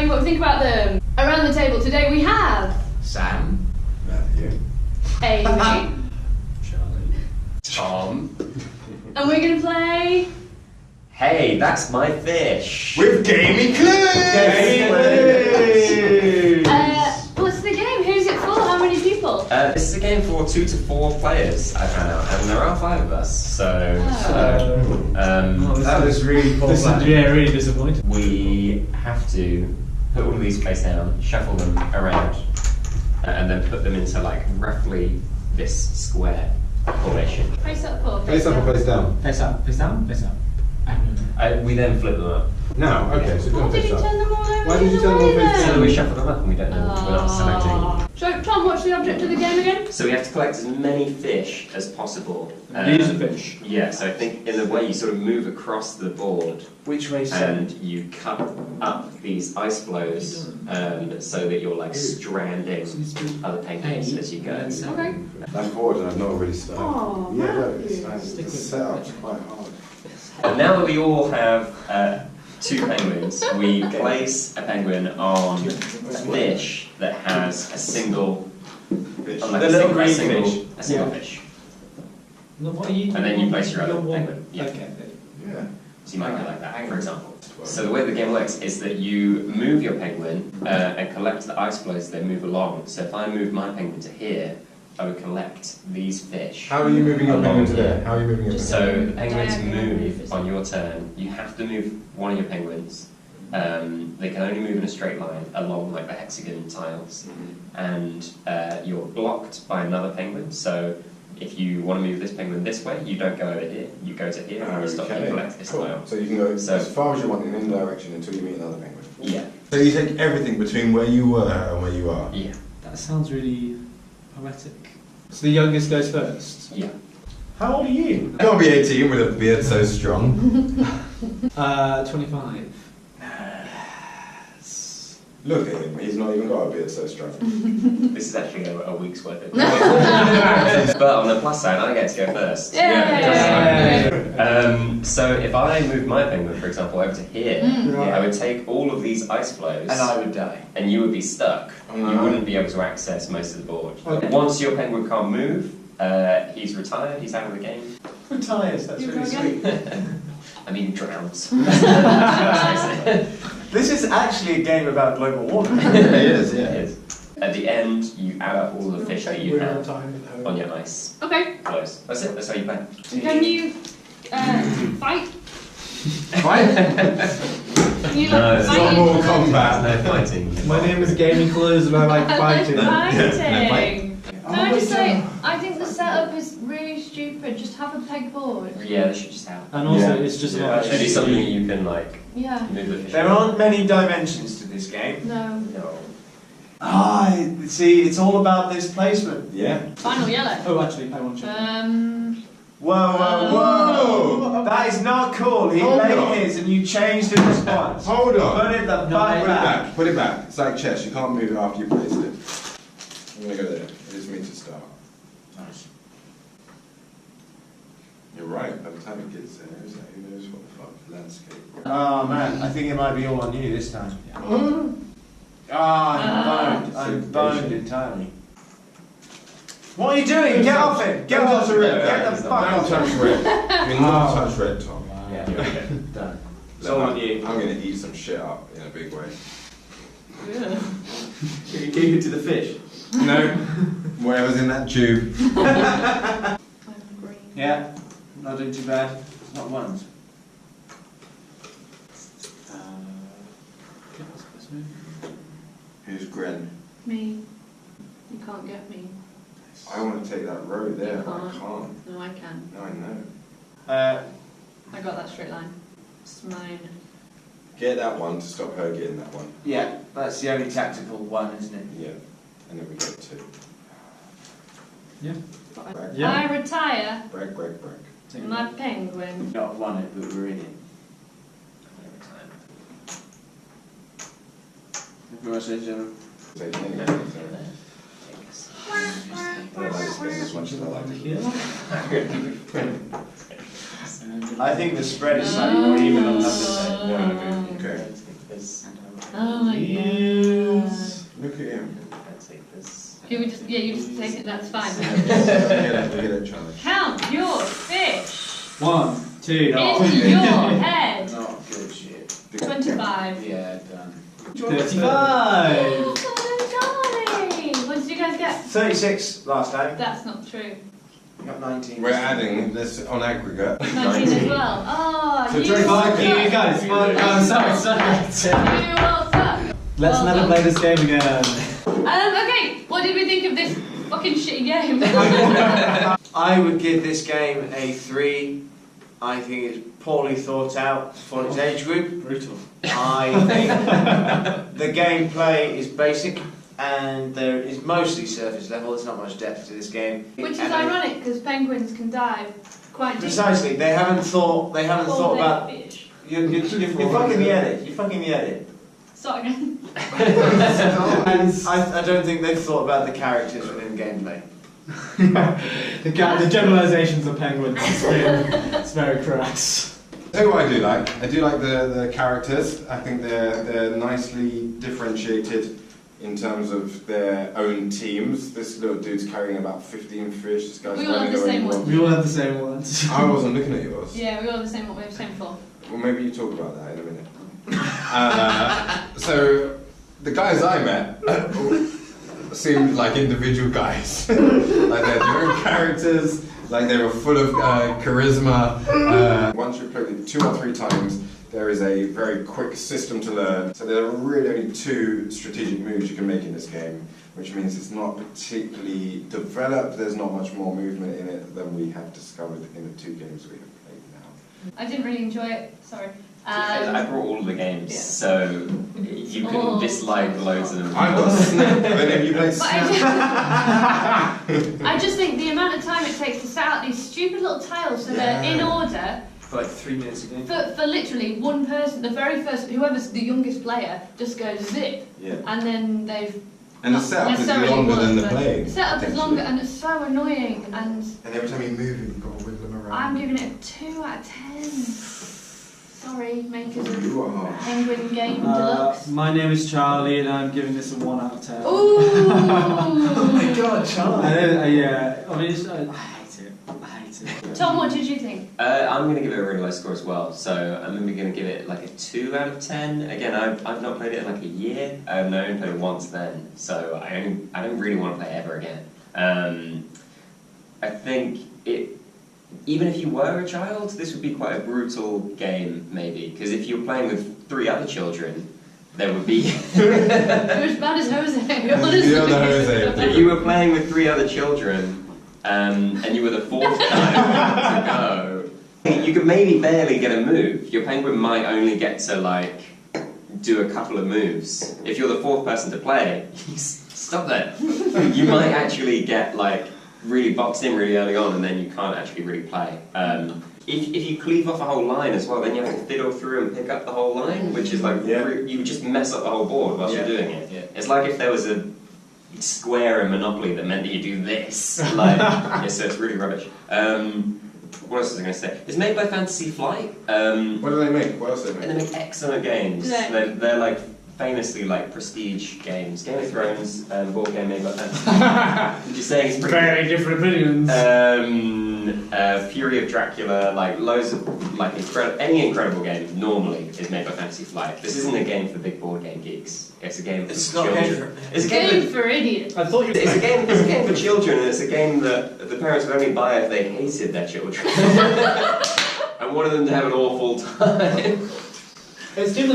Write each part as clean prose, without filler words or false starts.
you what we think about them. Around the table today we have Sam, Matthew, Amy, Charlie, Tom. and we're going to play... Hey, that's my fish. with Gaming Clues! What's the game? Who's it for? How many people? This is a game for 2 to 4 players, I found out, and there are 5 of us, so That was really poor planning. really disappointing. we have to put all of these face down, shuffle them around, and then put them into like roughly this square formation. Face up or Face up or face down? Face up, face down, face up. We then flip them up. No, okay, so Why don't did face you up. turn them all over? Why did you turn them all face So down? we shuffle them up and we don't know, we're not selecting. So, Tom, what's the object of the game again? So we have to collect as many fish as possible. Use a fish. Yeah, so I think in the way you sort of move across the board Which way, and you cut up these ice flows so that you're like stranding other penguins as you go. Okay. I'm bored and I've not already started. Oh, Yeah, no, Matthew. it's set up quite hard. And now that we all have 2 penguins, we place a penguin on a fish that has a single, Fish. on like The a little single, green a single, fish. a single Yeah. fish. What are you? And then you place your other penguin. Yeah. Okay. Yeah. So you might go like that, for example. So the way the game works is that you move your penguin and collect the ice flows as they move along. So if I move my penguin to here, I would collect these fish. How are you moving your penguin to Along there? here. How are you moving your So penguin? the penguins Diagonal move move, on your turn. You have to move one of your penguins. They can only move in a straight line along like the hexagon tiles, and you're blocked by another penguin. So if you want to move this penguin this way, you don't go over here. You go to here and you stop and collect this Cool. tile. So you can go So- as far as you want in any direction until you meet another penguin. Yeah, So you take everything between where you were and where you are. yeah, That sounds really poetic. So the youngest goes first. yeah. How old are you? You can't be 18 with a beard so strong. 25. Look at him, he's not even got a beard so strong. This is actually a week's worth of. But on the plus side, I get to go first. Yay! So if I move my penguin, for example, over to here, I would take all of these ice flows, And I would die. and you would be stuck. You Uh-huh. wouldn't be able to access most of the board. Okay. Once your penguin can't move, he's retired. He's out of the game. Retires, that's You really go again? sweet. I mean, drowns. This is actually a game about global warming. It is, It yeah. is. At the end, you add up all the fish that you have on your ice Okay. flows. That's it. That's how you play. Can you fight? Right? Can you No, like it's fight? not more each other? combat. There's no fighting. My name is Gaming Clues and I like fighting. Fighting. Can I just say, Oh, I think the setup is really stupid. Just have a pegboard. Yeah, they should just have. And also, Yeah. it's just Yeah. about Maybe something you can like Yeah. move the fish. There aren't many dimensions to this game. No. No. See, it's all about this placement. Yeah. Final yellow. Oh, actually, I want to. Whoa, whoa, whoa! That is not cool. He Hold made on. his and you changed in response. Hold on. Put it the No, fuck Put it back. back, put it back. It's like chess, you can't move it after you placed it. I'm gonna go there. It is me to start. Nice. You're right, by the time it gets there, is that who knows what the fuck landscape. Oh man, I think it might be all on you this time. I'm boned. I'm boned entirely. What are you doing? Get off it! Get Don't off touch it! red. Get the fuck Don't off touch it! red. You're not touch red, Tom. Yeah. Okay. Done. It's Look, all on you. I'm gonna eat some shit up in a big way. You keep it to the fish. No. Whatever's in that tube. Yeah, not doing too bad. Not once. Who's Gren? Me. You can't get me. I want to take that road there, You but I can't. can't. No, I can. No, I know. I got that straight line. It's mine. Get that one to stop her getting that one. Yeah, that's the only tactical one, isn't it? Yeah. And then we get two. But Brag, Yeah. I retire brag, brag, brag. my penguin. Not won it, but we're in it. Everyone says, Say anything. I don't like this game as much as I like it. I think the spread is slightly more even on numbers. Okay. Let's take this. Oh my god. Yes. Look at him. Let's take this. You would just, yeah, you just take it, that's fine. Look at it, Charlie. Count your fish 1, 2. in your head. Not good shit. 25. Yeah, done. 35. Oh, Charlie! What did you guys get? 36 last time. That's not true. You got 19. We're adding this on aggregate. 19 as well. Oh, So you Joe, all Fuck you suck. guys. Sorry. You all suck. Let's Well never done. play this game again. Okay, what did we think of this fucking shitty game? I would give this game a 3. I think it's poorly thought out for its age group. Brutal. I think the gameplay is basic and there is mostly surface level. There's not much depth to this game. Which is And ironic because penguins can dive quite deep. Precisely, they haven't thought Poor about. fish. You're fucking the edit. You're fucking the edit. Start again. I don't think they've thought about the characters within gameplay. The generalisations of penguins. It's very crass. Tell you what I do like. I do like the characters. I think they're nicely differentiated in terms of their own teams. This little dude's carrying about 15 fish. This guy's We all have running the away same with one. We all have the same ones. I wasn't looking at yours. Yeah, we all have the same one. We have the same floor. Well, maybe you talk about that in a minute. So, the guys I met seemed like individual guys. Like they had their own characters, like they were full of charisma. Once you've played it 2 or 3 times, there is a very quick system to learn. So there are really only 2 strategic moves you can make in this game, which means it's not particularly developed. There's not much more movement in it than we have discovered in the 2 games we have played now. I didn't really enjoy it. Sorry. I brought all of the games, yeah. so you can Oh. dislike loads of them. I've got Snap, and then you play But Snap. I just think the amount of time it takes to set out these stupid little tiles so they're in order For like 3 minutes a game. for literally one person, the very first, whoever's the youngest player, just goes zip, Yeah. and then they've. And the not setup is necessarily longer than the worked, but playing. The setup is longer and it's so annoying, and And every time you move it, you've got to wiggle them around. I'm giving it a 2 out of 10. Sorry, makers of You are. Penguin Game Deluxe. My name is Charlie, and I'm giving this a 1 out of 10. Ooh! God, Charlie. Yeah, I mean, I hate it. I hate it. Tom, what did you think? I'm going to give it a really low score as well, so I'm maybe going to give it like a 2 out of 10. Again, I've not played it in like a year. I've only played it once then, so I don't really want to play it ever again. I think even if you were a child, this would be quite a brutal game, maybe, because if you're playing with 3 other children, there would be... You're as bad as Jose, honestly. The other Jose. If you were playing with 3 other children, and you were the 4th guy to go, you could maybe barely get a move. Your penguin might only get to, like, do a couple of moves. If you're the 4th person to play, stop there. You might actually get, like, really boxed in really early on, and then you can't actually really play. If you cleave off a whole line as well, then you have to fiddle through and pick up the whole line, which is like, you just mess up the whole board whilst you're doing it. Yeah. It's like if there was a square in Monopoly that meant that you do this. Like, yeah, so it's really rubbish. What else was I going to say? It's made by Fantasy Flight. What do they make? What else do they And make? they make excellent games. Yeah. They're like famously like prestige games. Game of Thrones, board game made by Fantasy Flight. Just saying it's pretty Very different opinions. Fury of Dracula, like loads of like any incredible game normally is made by Fantasy Flight. This isn't a game for big board game geeks. It's a game for children. It's a Game for idiots. I thought you. It's a game for children, and it's a game that the parents would only buy if they hated their children and wanted them to have an awful time. It seems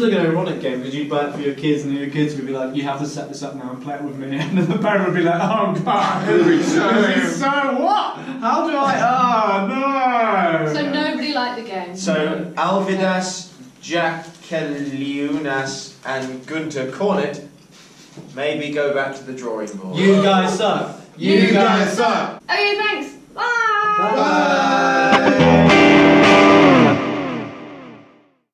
like an ironic game because you'd buy it for your kids, and your kids would be like, "You have to set this up now and play it with me," and then the parent would be like, "Oh God, so what? How do I? Oh no!" So nobody liked the game. So Alvidas, Jacqueliunas, and Gunter Cornet maybe go back to the drawing board. You guys suck. You guys suck. Okay, thanks. Bye. Bye.